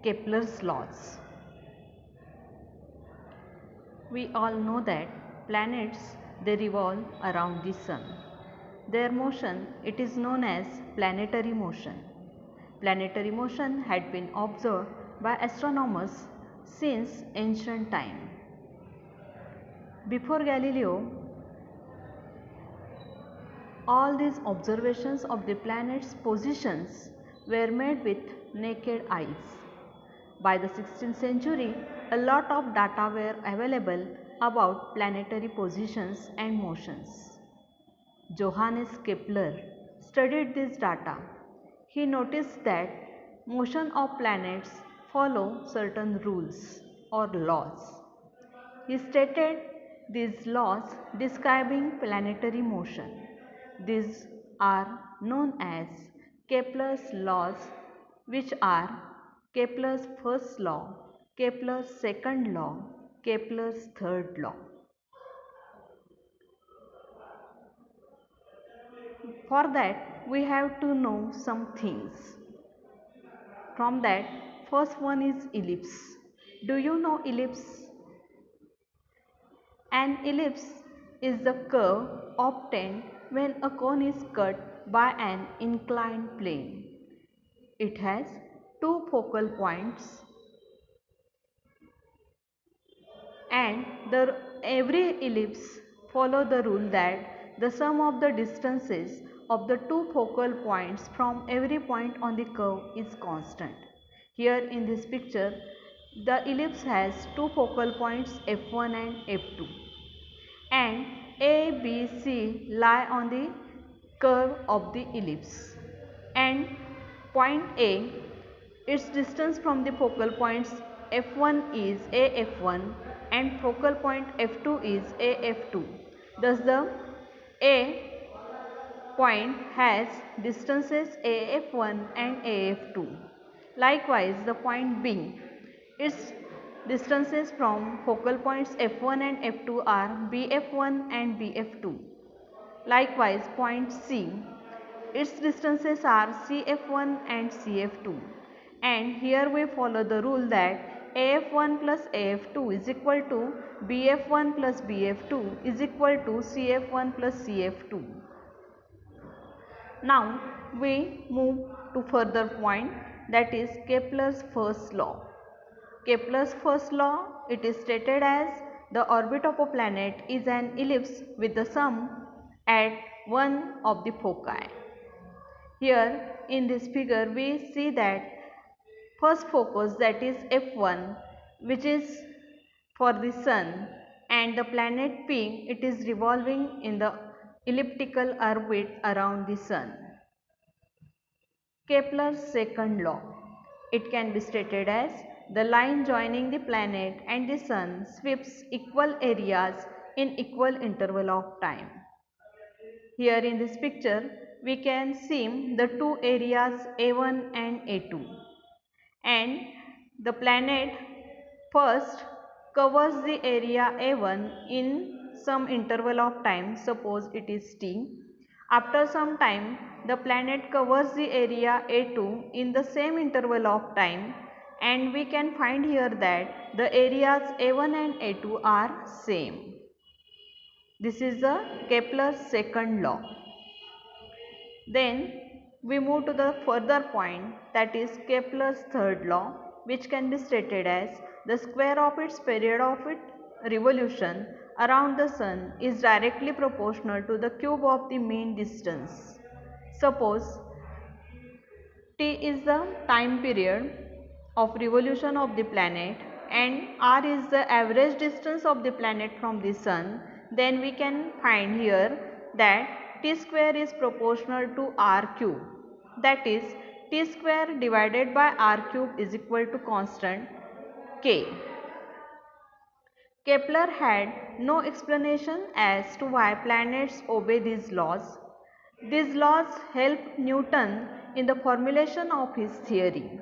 Kepler's laws. We all know that planets, they revolve around the sun. Their motion, it is known as planetary motion. Planetary motion had been observed by astronomers since ancient time. Before Galileo, all these observations of the planet's positions were made with naked eyes. By the 16th century, a lot of data were available about planetary positions and motions. Johannes Kepler studied this data. He noticed that motion of planets follow certain rules or laws. He stated these laws describing planetary motion. These are known as Kepler's laws, which are Kepler's first law, Kepler's second law, Kepler's third law. For that, we have to know some things. From that, first one is ellipse. Do you know ellipse? An ellipse is the curve obtained when a cone is cut by an inclined plane. It has two focal points and every ellipse follow the rule that the sum of the distances of the two focal points from every point on the curve is constant. Here in this picture, the ellipse has two focal points f1 and f2. And A, B, C lie on the curve of the ellipse, and point A, its distance from the focal points f1 is AF1 and focal point f2 is AF2. Thus the A point has distances AF1 and AF2. Likewise, the point B, its distances from focal points f1 and f2 are bf1 and bf2. Likewise, point C, its distances are cf1 and cf2. And here we follow the rule that af1 plus af2 is equal to bf1 plus bf2 is equal to cf1 plus cf2. Now we move to further point, that is Kepler's first law. Kepler's first law, it is stated as the orbit of a planet is an ellipse with the sum at one of the foci. Here in this figure we see that first focus, that is F1, which is for the sun, and the planet P, it is revolving in the elliptical orbit around the sun. Kepler's second law, it can be stated as the line joining the planet and the sun sweeps equal areas in equal interval of time. Here in this picture we can see the two areas A1 and A2, and the planet first covers the area A1 in some interval of time, suppose it is t. After some time, the planet covers the area A2 in the same interval of time, and we can find here that the areas A1 and A2 are same. This is the Kepler's second law. Then we move to the further point, that is Kepler's third law, which can be stated as the square of its period of its revolution around the sun is directly proportional to the cube of the mean distance. Suppose T is the time period of revolution of the planet and R is the average distance of the planet from the sun, then we can find here that T square is proportional to R cube. That is, T square divided by R cube is equal to constant K. Kepler had no explanation as to why planets obey these laws. These laws helped Newton in the formulation of his theory.